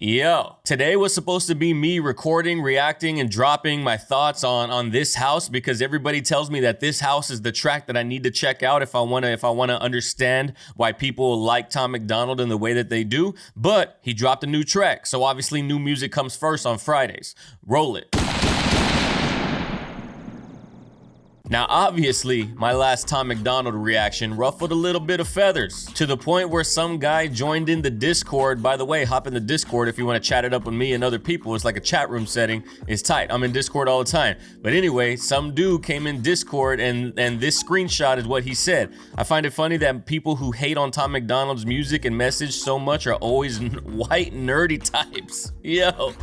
Yo, today was supposed to be me recording, reacting, and dropping my thoughts on this house because everybody tells me that this house is the track that I need to check out if I wanna understand why people like Tom Macdonald in the way that they do. But he dropped a new track, so obviously new music comes first on Fridays. Roll it. Now, obviously, my last Tom Macdonald reaction ruffled a little bit of feathers to the point where some guy joined in the Discord. By the way, hop in the Discord if you want to chat it up with me and other people. It's like a chat room setting. It's tight. I'm in Discord all the time. But anyway, some dude came in Discord and this screenshot is what he said. I find it funny that people who hate on Tom Macdonald's music and message so much are always white nerdy types. Yo.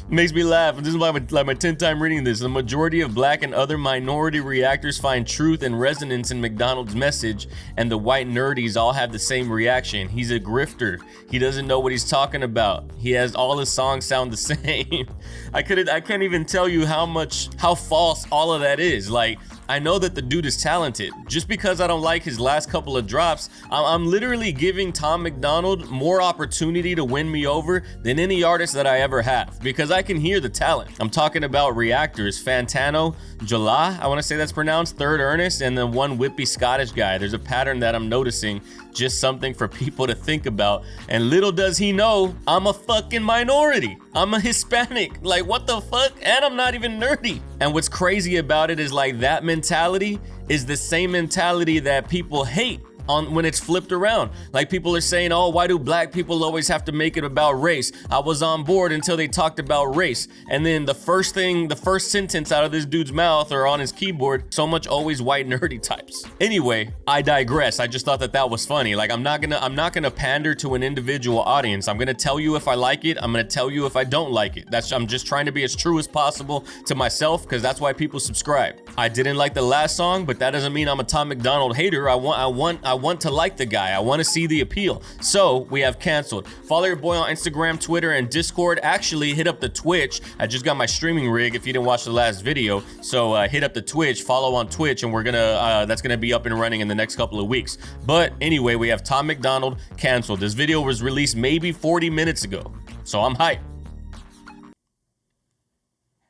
Makes me laugh. This is like my 10th time reading this. The majority of black and other minority reactors find truth and resonance in Macdonald's message, and the white nerdies all have the same reaction. He's a grifter. He doesn't know what he's talking about. He has all his songs sound the same. I can't even tell you how false all of that is. Like, I know that the dude is talented. Just because I don't like his last couple of drops, I'm literally giving Tom Macdonald more opportunity to win me over than any artist that I ever have, because I can hear the talent. I'm talking about reactors, Fantano, Jola, I want to say that's pronounced, TheRDErnest, and then one whippy Scottish guy. There's a pattern that I'm noticing, just something for people to think about. And little does he know, I'm a fucking minority. I'm a Hispanic. Like, what the fuck? And I'm not even nerdy. And what's crazy about it is, like, that mentality is the same mentality that people hate on when it's flipped around. Like, people are saying, oh, why do black people always have to make it about race? I was on board until they talked about race. And then the first sentence out of this dude's mouth or on his keyboard, so much always white nerdy types. Anyway, I digress. I just thought that was funny. Like, I'm not gonna pander to an individual audience. I'm gonna tell you if I like it. I'm gonna tell you if I don't like it. I'm just trying to be as true as possible to myself, because that's why people subscribe. I didn't like the last song, but that doesn't mean I'm a Tom Macdonald hater. I want to like the guy. I want to see the appeal. So we have canceled. Follow your boy on Instagram, Twitter, and Discord. Actually, hit up the Twitch. I just got my streaming rig if you didn't watch the last video. So hit up the Twitch, follow on Twitch, and we're gonna that's gonna be up and running in the next couple of weeks. But anyway, we have Tom Macdonald canceled. This video was released maybe 40 minutes ago. So I'm hyped.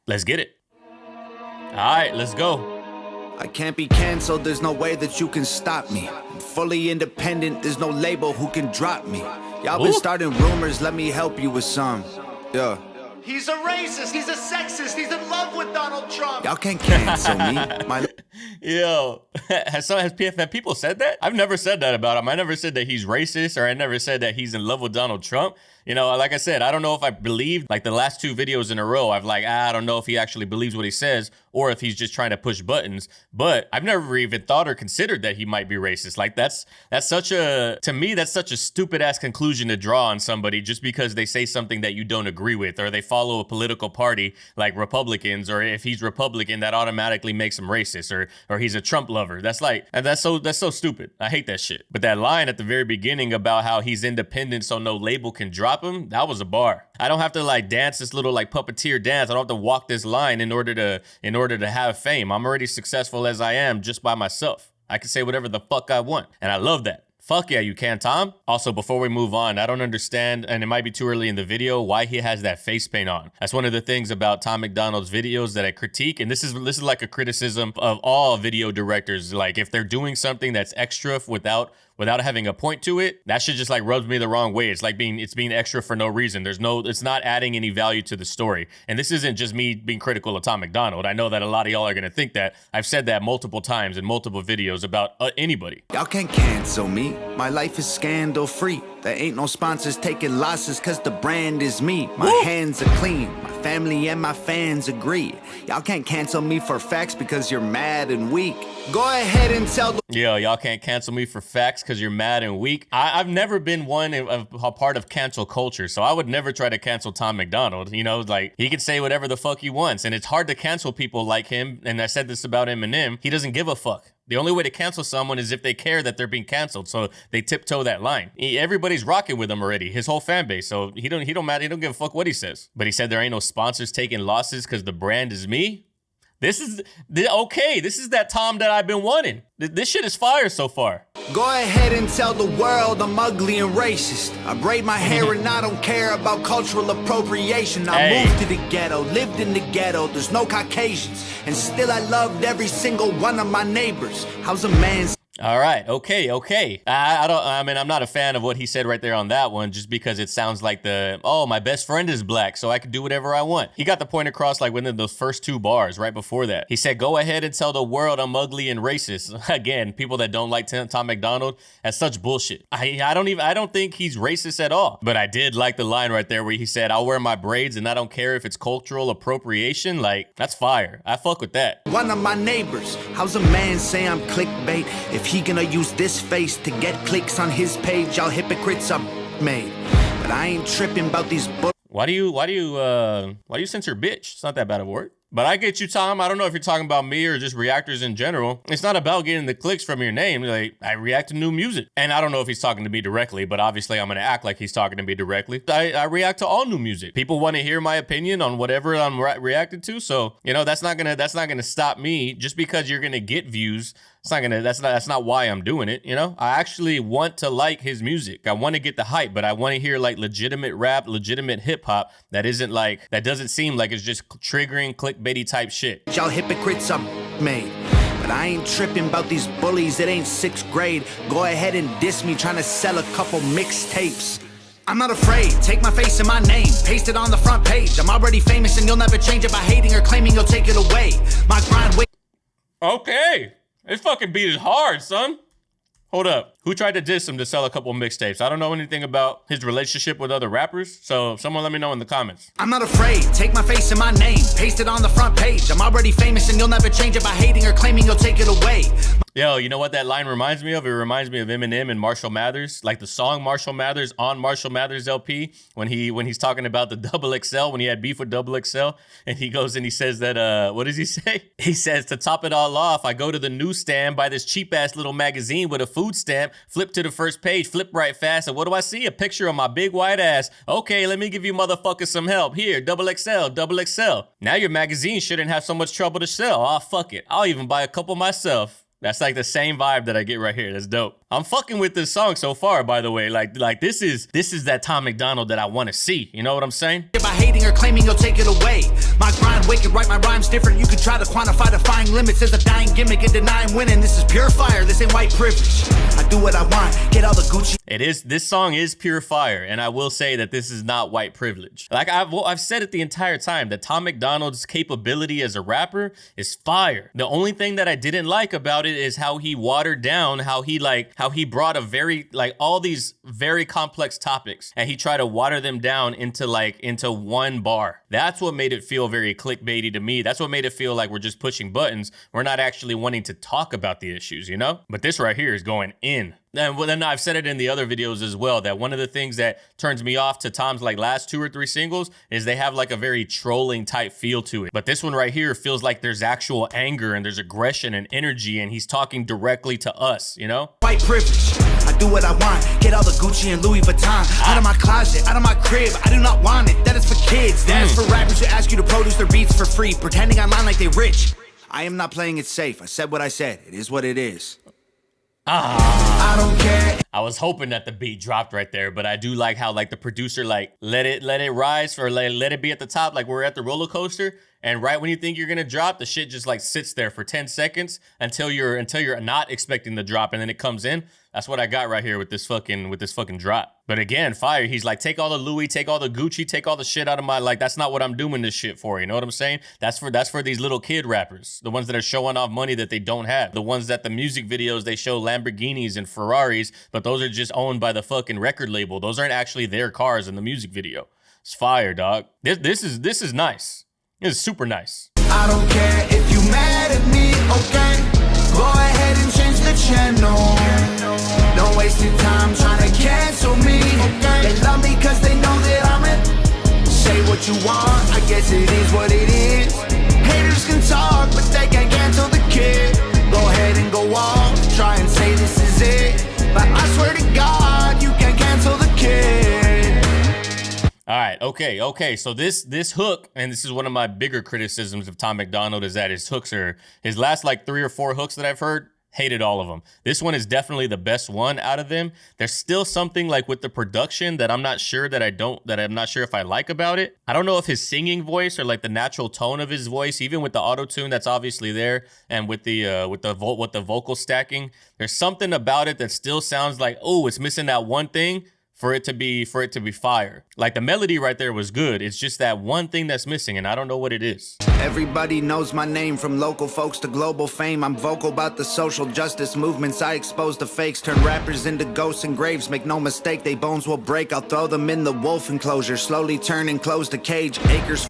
Let's get it. All right, let's go. I can't be canceled, there's no way that you can stop me. I'm fully independent, there's no label who can drop me. Y'all been starting rumors, let me help you with some. Yeah. He's a racist, he's a sexist, he's in love with Donald Trump. Y'all can't cancel me. Yo, have people said that? I've never said that about him. I never said that he's racist, or I never said that he's in love with Donald Trump. You know, like I said, I don't know if I believe, like the last two videos in a row, I don't know if he actually believes what he says or if he's just trying to push buttons. But I've never even thought or considered that he might be racist. Like, to me, that's such a stupid ass conclusion to draw on somebody just because they say something that you don't agree with, or they follow a political party like Republicans, or if he's Republican, that automatically makes him racist, or he's a Trump lover. That's so stupid. I hate that shit. But that line at the very beginning about how he's independent so no label can drop him, that was a bar. I don't have to like dance this little like puppeteer dance. I don't have to walk this line in order to have fame. I'm already successful as I am just by myself. I can say whatever the fuck I want, and I love that. Fuck yeah, you can, Tom. Also, before we move on, I don't understand, and it might be too early in the video, why he has that face paint on. That's one of the things about Tom Macdonald's videos that I critique, and this is like a criticism of all video directors. Like, if they're doing something that's extra without having a point to it, that shit just like rubs me the wrong way. It's like being extra for no reason. It's not adding any value to the story. And this isn't just me being critical of Tom Macdonald. I know that a lot of y'all are gonna think that. I've said that multiple times in multiple videos about anybody. Y'all can't cancel me. My life is scandal free. There ain't no sponsors taking losses cause the brand is me. My hands are clean. My family and my fans agree. Y'all can't cancel me for facts because you're mad and weak. Go ahead and tell the— Yo, y'all can't cancel me for facts because you're mad and weak. I've never been a part of cancel culture, so I would never try to cancel Tom Macdonald. You know, like, he can say whatever the fuck he wants, and it's hard to cancel people like him. And I said this about Eminem. He doesn't give a fuck. The only way to cancel someone is if they care that they're being canceled, so they tiptoe that line. Everybody's rocking with him already, his whole fan base, so he don't matter. He don't give a fuck what he says. But he said there ain't no sponsors taking losses because the brand is me. This is okay. This is that Tom that I've been wanting. This shit is fire so far. Go ahead and tell the world I'm ugly and racist. I braid my hair and I don't care about cultural appropriation. I moved to the ghetto, lived in the ghetto, there's no Caucasians. And still I loved every single one of my neighbors. How's a man's... All right, okay. I mean, I'm not a fan of what he said right there on that one, just because it sounds like my best friend is black, so I can do whatever I want. He got the point across like within those first 2 bars right before that. He said, go ahead and tell the world I'm ugly and racist. Again, people that don't like Tom Macdonald, that's such bullshit. I don't think he's racist at all. But I did like the line right there where he said, I'll wear my braids and I don't care if it's cultural appropriation. Like, that's fire. I fuck with that. One of my neighbors, how's a man say I'm clickbait? If he gonna use this face to get clicks on his page, y'all hypocrites are made. But I ain't tripping about these Why do you censor bitch? It's not that bad of a word. But I get you, Tom. I don't know if you're talking about me or just reactors in general. It's not about getting the clicks from your name. Like, I react to new music. And I don't know if he's talking to me directly, but obviously I'm going to act like he's talking to me directly. I react to all new music. People want to hear my opinion on whatever I'm reacting to. So, you know, that's not going to stop me just because you're going to get views. That's not why I'm doing it, you know? I actually want to like his music. I want to get the hype, but I want to hear like legitimate rap, legitimate hip hop that doesn't seem like it's just triggering clickbaity type shit. Y'all hypocrites are made. But I ain't tripping about these bullies. It ain't 6th grade. Go ahead and diss me trying to sell a couple mixtapes. I'm not afraid, take my face and my name, paste it on the front page. I'm already famous and you'll never change it by hating or claiming you'll take it away. My grind Okay. This fucking beat is hard, son. Hold up. Who tried to diss him to sell a couple mixtapes? I don't know anything about his relationship with other rappers, so someone let me know in the comments. I'm not afraid, take my face and my name, paste it on the front page. I'm already famous and you'll never change it by hating or claiming you'll take it away. Yo, you know what that line reminds me of? It reminds me of Eminem and Marshall Mathers, like the song Marshall Mathers on Marshall Mathers LP, when he's talking about the XXL, when he had beef with XXL, and he goes and he says that, what does he say? He says, to top it all off, I go to the newsstand, buy this cheap ass little magazine with a food stamp, flip to the first page, flip right fast, and what do I see? A picture of my big white ass. Okay, let me give you motherfuckers some help. Here, XXL. Now your magazine shouldn't have so much trouble to sell. Oh, fuck it. I'll even buy a couple myself. That's like the same vibe that I get right here. That's dope. I'm fucking with this song so far, by the way. Like this is that Tom Macdonald that I want to see. You know what I'm saying? By hating or claiming you'll take it away. My grind wicked, write my rhymes different. You can try to quantify defying limits as a dying gimmick and denying winning. This is pure fire. This ain't white privilege. I do what I want. Get all the Gucci. This song is pure fire, and I will say that this is not white privilege. Like I've said it the entire time that Tom Macdonald's capability as a rapper is fire. The only thing that I didn't like about it is how he watered down, how he brought all these very complex topics and he tried to water them down into one bar. That's what made it feel very clickbaity to me. That's what made it feel like we're just pushing buttons. We're not actually wanting to talk about the issues, you know? But this right here is going in. And then I've said it in the other videos as well, that one of the things that turns me off to Tom's like last 2 or 3 singles is they have like a very trolling type feel to it. But this one right here feels like there's actual anger and there's aggression and energy, and he's talking directly to us, you know? White privilege. I do what I want. Get all the Gucci and Louis Vuitton out of my closet, out of my crib. I do not want it. That is for kids. That is for rappers who ask you to produce their beats for free, pretending online like they rich. I am not playing it safe. I said what I said. It is what it is. I don't care. I was hoping that the beat dropped right there, but I do like how like the producer like let it rise or let it be at the top, like we're at the roller coaster, and right when you think you're gonna drop, the shit just like sits there for 10 seconds until you're not expecting the drop, and then it comes in. That's what I got right here with this fucking drop. But again, fire. He's like, take all the Louis, take all the Gucci, take all the shit out of my, like, that's not what I'm doing this shit for. You know what I'm saying? That's for these little kid rappers, the ones that are showing off money that they don't have, the ones that the music videos they show Lamborghinis and Ferraris, but those are just owned by the fucking record label. Those aren't actually their cars in the music video. It's fire, dog. This is nice. This is super nice. I don't care if you mad at me, okay? Go ahead and change the channel. Don't waste your time trying to cancel me. They love me cause they know that I'm it. Say what you want, I guess it is what it is. Haters can talk, but they can't cancel the kid. Go ahead and go off, try and say this is it. But I swear to God, you can't cancel the kid. All right, okay. So this hook, and this is one of my bigger criticisms of Tom Macdonald, is that his hooks are, his last like 3 or 4 hooks that I've heard, hated all of them. This one is definitely the best one out of them. There's still something like with the production that I'm not sure I'm not sure if I like about it. I don't know if his singing voice or like the natural tone of his voice, even with the auto-tune that's obviously there, and with the vocal stacking, there's something about it that still sounds like, oh, it's missing that one thing for it to be fire. Like the melody right there was good. It's just that one thing that's missing, and I don't know what it is. Everybody knows my name, from local folks to global fame. I'm vocal about the social justice movements. I expose the fakes, turn rappers into ghosts and graves. Make no mistake, they bones will break. I'll throw them in the wolf enclosure, slowly turn and close the cage. Acres.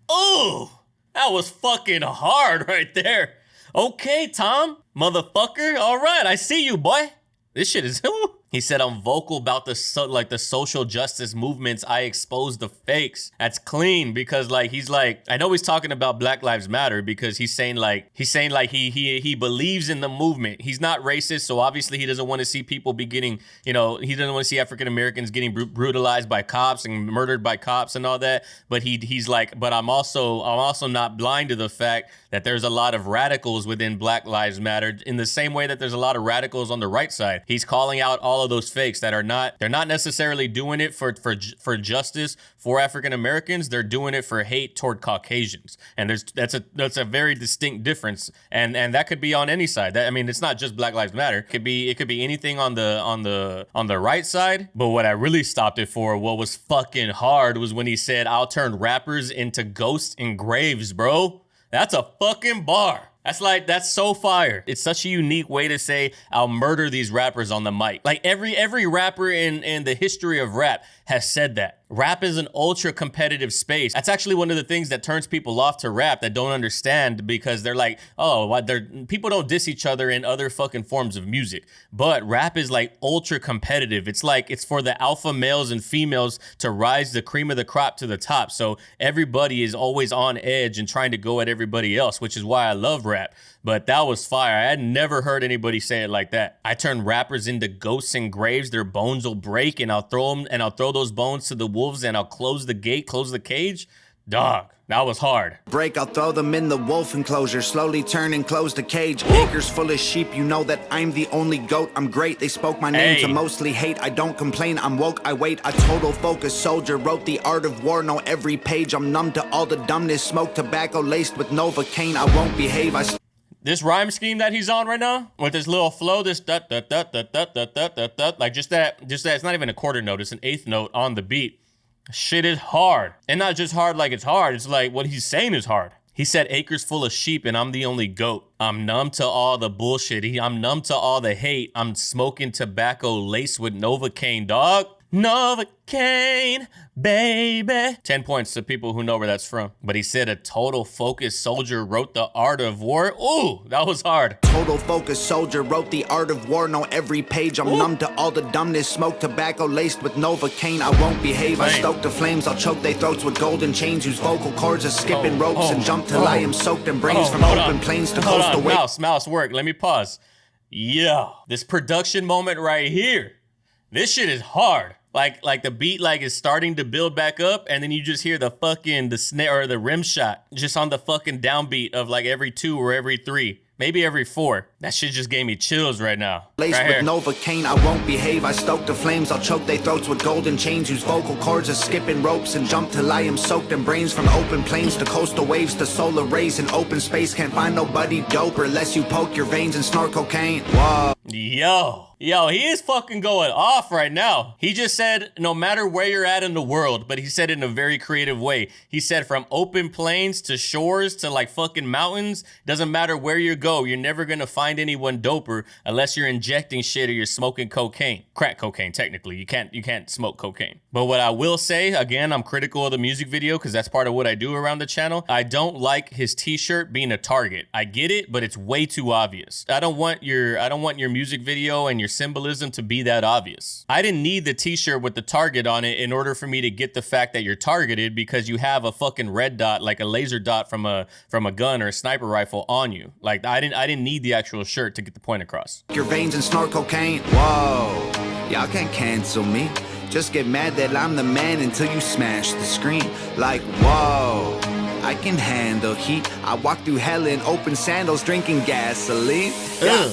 Oh, that was fucking hard right there. Okay, Tom, motherfucker. All right, I see you, boy. This shit is... He said, I'm vocal about the social justice movements. I expose the fakes. That's clean, because like he's like, I know he's talking about Black Lives Matter, because he's saying he believes in the movement. He's not racist, so obviously he doesn't want to see people be getting, he doesn't want to see African Americans getting brutalized by cops and murdered by cops and all that. But he's like, but I'm also not blind to the fact that there's a lot of radicals within Black Lives Matter, in the same way that there's a lot of radicals on the right side. He's calling out all of those fakes that they're not necessarily doing it for justice for African Americans. They're doing it for hate toward Caucasians, and that's a very distinct difference. And that could be on any side. I mean, it's not just Black Lives Matter. It could be anything on the right side. But what I really stopped it for, what was fucking hard, was when he said, "I'll turn rappers into ghosts in graves," bro. That's a fucking bar. That's so fire. It's such a unique way to say, I'll murder these rappers on the mic. Like every rapper in the history of rap has said that. Rap is an ultra competitive space. That's actually one of the things that turns people off to rap, that don't understand, because they're like, oh, people don't diss each other in other fucking forms of music. But rap is like ultra competitive. It's like, it's for the alpha males and females to rise the cream of the crop to the top. So everybody is always on edge and trying to go at everybody else, which is why I love rap. But that was fire. I had never heard anybody say it like that. I turn rappers into ghosts and graves. Their bones will break, and I'll throw those bones to the wolves, and I'll close the gate, close the cage. Dog, that was hard. Break, I'll throw them in the wolf enclosure, slowly turn and close the cage. Acres full of sheep, you know that I'm the only goat. I'm great, they spoke my name to mostly hate. I don't complain, I'm woke, I wait. A total focus soldier, wrote the art of war, know every page. I'm numb to all the dumbness, smoke tobacco laced with Novocaine. I won't behave, This rhyme scheme that he's on right now, with this little flow, this like just that, it's not even a quarter note, it's an eighth note on the beat. Shit is hard. And not just hard like it's hard, it's like what he's saying is hard. He said, acres full of sheep and I'm the only goat. I'm numb to all the bullshit. I'm numb to all the hate. I'm smoking tobacco laced with Novocaine, dog. Novocaine, baby. 10 points to people who know where that's from. But he said a total focus soldier wrote the art of war. Ooh, that was hard. Total focus soldier wrote the art of war, know every page. I'm numb to all the dumbness, smoke tobacco laced with Novocaine. I won't behave, I stoke the flames. I'll choke their throats with golden chains. Use vocal cords as skipping ropes and jump till I am soaked in brains from open plains to coast away. Mouse work, let me pause. Yo, this production moment right here. This shit is hard. Like the beat is starting to build back up, and then you just hear the snare or the rim shot just on the fucking downbeat of like every 2 or every 3. Maybe every 4. That shit just gave me chills right now. Laced with Novocaine, I won't behave. I stoke the flames, I'll choke their throats with golden chains. Use vocal cords as skipping ropes and jump till I am soaked in brains. From open plains to coastal waves to solar rays in open space. Can't find nobody doper unless you poke your veins and snort cocaine. Whoa. Yo, he is fucking going off right now. He just said, no matter where you're at in the world, but he said it in a very creative way. He said from open plains to shores to like fucking mountains, doesn't matter where you go, you're never gonna find anyone doper unless you're injecting shit or you're smoking cocaine. Crack cocaine, technically. You can't smoke cocaine. But what I will say, again, I'm critical of the music video because that's part of what I do around the channel. I don't like his t-shirt being a target. I get it, but it's way too obvious. I don't want your music video and your symbolism to be that obvious. I didn't need the t-shirt with the target on it in order for me to get the fact that you're targeted, because you have a fucking red dot, like a laser dot from a gun or a sniper rifle on you. Like I didn't need the actual shirt to get the point across. Your veins and snort cocaine. Whoa, y'all can't cancel me. Just get mad that I'm the man until you smash the screen. Like, whoa, I can handle heat. I walk through hell in open sandals drinking gasoline. Yeah.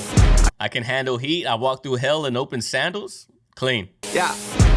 I can handle heat. I walk through hell in open sandals. Clean. Yeah.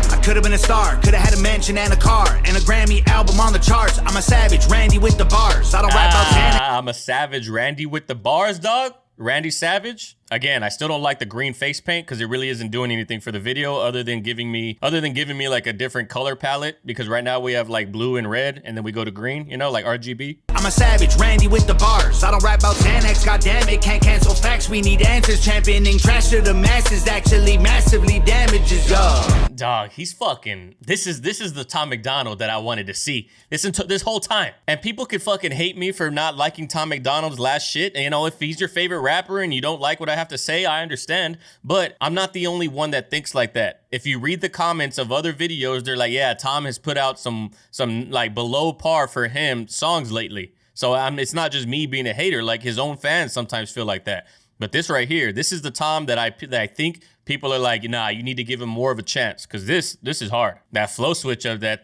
I could have been a star, could have had a mansion and a car and a Grammy album on the charts. I'm a savage, Randy with the bars. I don't rap about Xanax. I'm a savage, Randy with the bars, dog. Randy Savage. Again, I still don't like the green face paint because it really isn't doing anything for the video other than giving me like a different color palette, because right now we have like blue and red and then we go to green, you know, like RGB. I'm a savage, Randy with the bars. I don't rap about Xanax, goddamn it, can't cancel facts. We need answers, championing trash to the masses actually massively damages y'all. Dog, he's fucking, this is the Tom Macdonald that I wanted to see this whole time. And people could fucking hate me for not liking Tom Macdonald's last shit. And, you know, if he's your favorite rapper and you don't like what I have to say, I understand, but I'm not the only one that thinks like that. If you read the comments of other videos, they're like, yeah, Tom has put out some like below par for him songs lately. So it's not just me being a hater, like his own fans sometimes feel like that. But this right here, this is the Tom that I think people are like, nah, you need to give him more of a chance, because this is hard. That flow switch of that's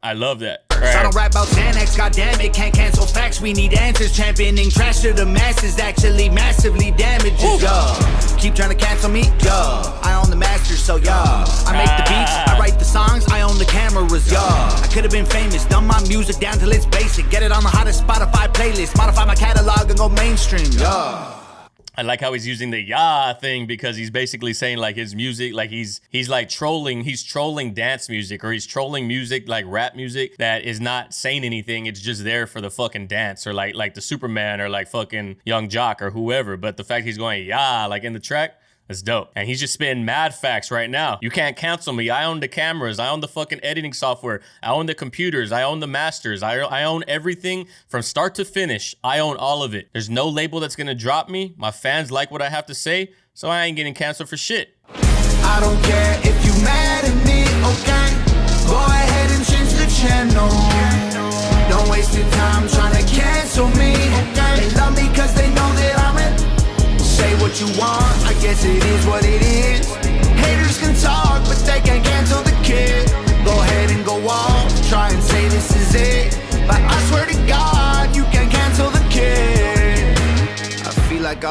I love that. Right. I don't rap about Xanax, goddamn it, can't cancel facts. We need answers, championing trash to the masses actually massively damages y'all. Keep trying to cancel me, y'all. I own the masters, so y'all. I make the beats, I write the songs, I own the cameras, y'all. I could have been famous, done my music down till it's basic, get it on the hottest Spotify playlist, modify my catalog and go mainstream, y'all. I like how he's using the "yeah" thing, because he's basically saying like his music, like he's like trolling dance music, or he's trolling music like rap music that is not saying anything. It's just there for the fucking dance, or like the Superman, or like fucking Young Jock or whoever. But the fact he's going "yeah" like in the track, that's dope. And he's just spitting mad facts right now. You can't cancel me. I own the cameras. I own the fucking editing software. I own the computers. I own the masters. I own everything from start to finish. I own all of it. There's no label that's gonna drop me. My fans like what I have to say, so I ain't getting canceled for shit. I don't care if you mad at me, okay? Go ahead and change the channel. Don't waste your time trying to cancel me, okay? They love me cause they know that I'm it. Say what you want, I guess it is what it is. Haters can talk, but they can't cancel the kid. Go ahead and go off, try and say this is it, but I swear to God, you can't cancel the kid. I feel like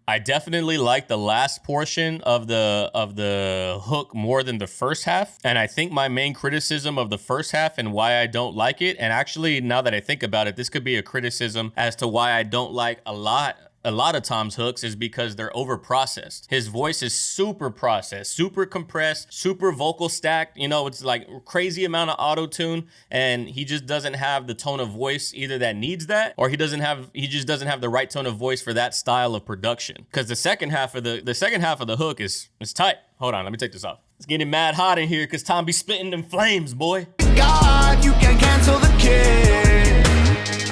I definitely like the last portion of the hook more than the first half. And I think my main criticism of the first half and why I don't like it, and actually now that I think about it, this could be a criticism as to why I don't like a lot of Tom's hooks, is because they're over processed. His voice is super processed, super compressed, super vocal stacked. You know, it's like crazy amount of auto tune, and he just doesn't have the tone of voice either that needs that, or he just doesn't have the right tone of voice for that style of production. Because the second half of the hook is tight. Hold on, let me take this off. It's getting mad hot in here because Tom be spitting them flames, boy. God, you can cancel the kid.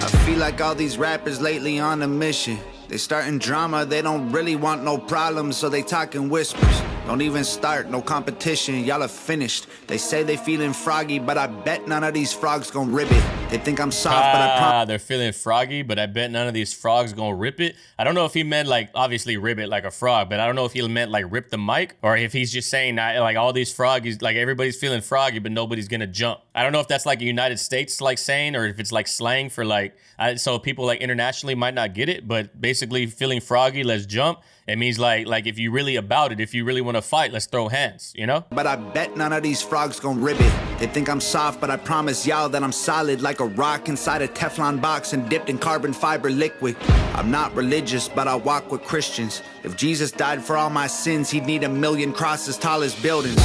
I feel like all these rappers lately on a mission. They starting drama, they don't really want no problems, so they talk in whispers. Don't even start, no competition, y'all are finished. They say they feeling froggy, but I bet none of these frogs gon' rip it. They think I'm soft, but I promise. They're feeling froggy, but I bet none of these frogs gonna rip it. I don't know if he meant like, obviously rip it like a frog, but I don't know if he meant like rip the mic, or if he's just saying that like all these froggies, like everybody's feeling froggy, but nobody's gonna jump. I don't know if that's like a United States like saying, or if it's like slang for like, so people like internationally might not get it, but basically feeling froggy, let's jump. It means like if you really about it, if you really want to fight, let's throw hands, you know? But I bet none of these frogs gon' rip it. They think I'm soft, but I promise y'all that I'm solid like a rock inside a Teflon box and dipped in carbon fiber liquid. I'm not religious, but I walk with Christians. If Jesus died for all my sins, he'd need 1,000,000 crosses tall as buildings.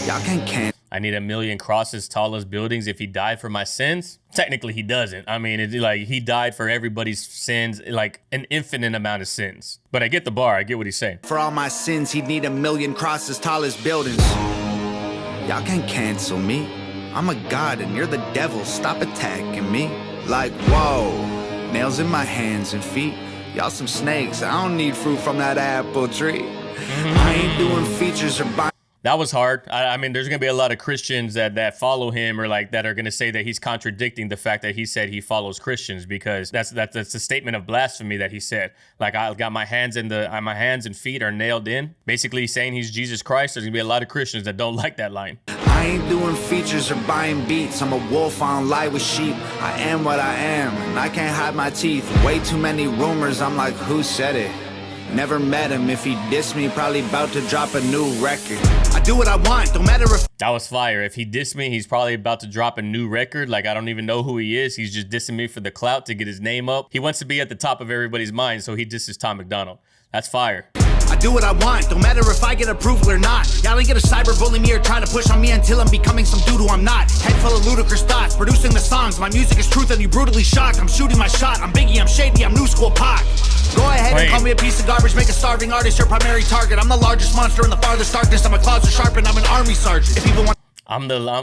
Y'all can't. I need 1,000,000 crosses tall as buildings if he died for my sins? Technically, he doesn't. I mean, it's like he died for everybody's sins, like an infinite amount of sins. But I get the bar. I get what he's saying. For all my sins, he'd need 1,000,000 crosses tall as buildings. Y'all can't cancel me. I'm a god and you're the devil. Stop attacking me. Like, whoa. Nails in my hands and feet. Y'all some snakes. I don't need fruit from that apple tree. I ain't doing features or buying. That was hard. I mean, there's gonna be a lot of Christians that follow him or like that are gonna say that he's contradicting the fact that he said he follows Christians, because that's a statement of blasphemy that he said. Like, I got my hands my hands and feet are nailed in, basically saying he's Jesus Christ. There's gonna be a lot of Christians that don't like that line. I ain't doing features or buying beats. I'm a wolf, I don't lie with sheep. I am what I am, and I can't hide my teeth. Way too many rumors, I'm like, who said it? Never met him. If he dissed me, probably about to drop a new record. I do what I want, don't matter if... That was fire. If he dissed me, he's probably about to drop a new record. Like, I don't even know who he is. He's just dissing me for the clout, to get his name up. He wants to be at the top of everybody's mind, so he disses Tom Macdonald. That's fire. I do what I want, don't matter if I get approval or not. Y'all ain't gonna cyberbully me or try to push on me until I'm becoming some dude who I'm not. Head full of ludicrous thoughts, producing the songs. My music is truth and you brutally shocked. I'm shooting my shot, I'm Biggie, I'm shady, I'm new school Pac. Go ahead and call me a piece of garbage, make a starving artist your primary target. I'm the largest monster in the farthest darkness, and my claws are sharpened, I'm an army sergeant. If people want...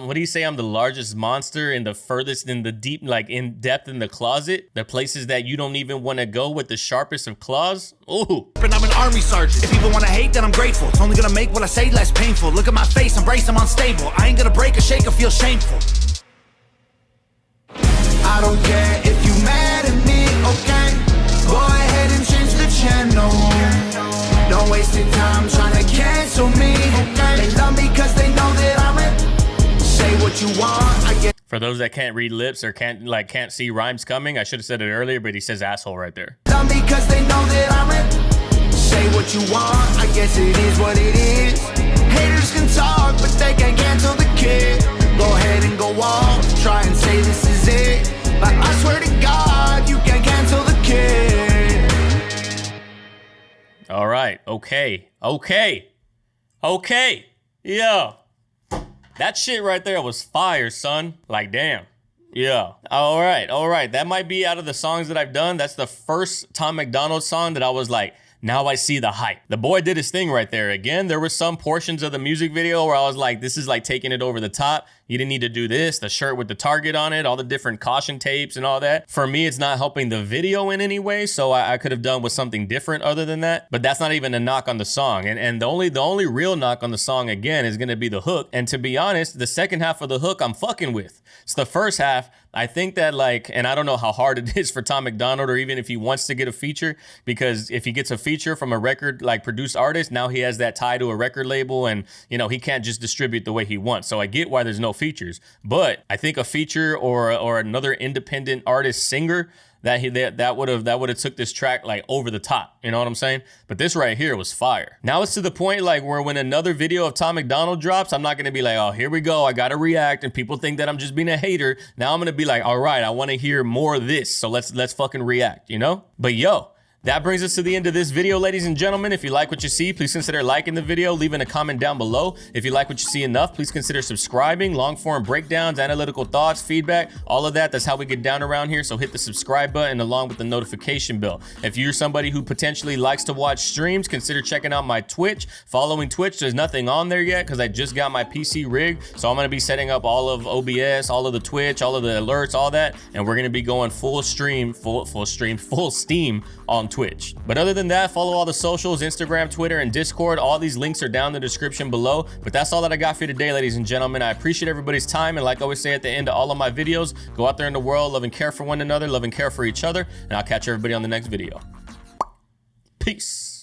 what do you say? I'm the largest monster in the furthest, in the deep, like in depth in the closet. The places that you don't even want to go, with the sharpest of claws. Ooh. And I'm an army sergeant. If people want to hate, then I'm grateful. It's only gonna make what I say less painful. Look at my face, embrace, I'm unstable. I ain't gonna break or shake or feel shameful. I don't care if you mad at me, okay? Go ahead and change the channel. Don't waste your time trying to cancel me, okay? They love me cause they know that I'm it. Say what you want, I get. For those that can't read lips or can't see rhymes coming, I should have said it earlier, but he says asshole right there. Love me cause they know that I'm it. Say what you want, I guess it is what it is. Haters can talk, but they can't cancel the kid. Go ahead and go off, try and say this is it. But I swear to God, you can't cancel the kid. All right, okay. Yeah. That shit right there was fire, son. Like, damn. Yeah. All right. That might be out of the songs that I've done. That's the first Tom Macdonald song that I was like, now I see the hype. The boy did his thing right there. Again, there were some portions of the music video where I was like, this is like taking it over the top. You didn't need to do this. The shirt with the target on it, all the different caution tapes and all that. For me, it's not helping the video in any way. So I could have done with something different other than that. But that's not even a knock on the song. And the only real knock on the song, again, is going to be the hook. And to be honest, the second half of the hook, I'm fucking with. It's the first half. I think that, like, and I don't know how hard it is for Tom Macdonald, or even if he wants to get a feature, because if he gets a feature from a record, like, produced artist, now he has that tie to a record label, and, you know, he can't just distribute the way he wants. So I get why there's no features, but I think a feature or another independent artist singer, that would have took this track like over the top, you know what I'm saying? But this right here was fire. Now it's to the point like where when another video of Tom Macdonald drops, I'm not gonna be like, oh, here we go, I gotta react, and people think that I'm just being a hater. Now I'm gonna be like, all right, I want to hear more of this, so let's fucking react, you know? But yo, that brings us to the end of this video, ladies and gentlemen. If you like what you see, please consider liking the video, leaving a comment down below. If you like what you see enough, please consider subscribing. Long form breakdowns, analytical thoughts, feedback, all of that. That's how we get down around here. So hit the subscribe button along with the notification bell. If you're somebody who potentially likes to watch streams, consider checking out my Twitch. Following Twitch, there's nothing on there yet because I just got my PC rigged. So I'm going to be setting up all of OBS, all of the Twitch, all of the alerts, all that. And we're going to be going full steam on Twitch. But other than that, follow all the socials, Instagram, Twitter, and Discord. All these links are down in the description below. But that's all that I got for you today, ladies and gentlemen. I appreciate everybody's time, and like I always say at the end of all of my videos, go out there in the world, love and care for one another, love and care for each other, and I'll catch everybody on the next video. Peace.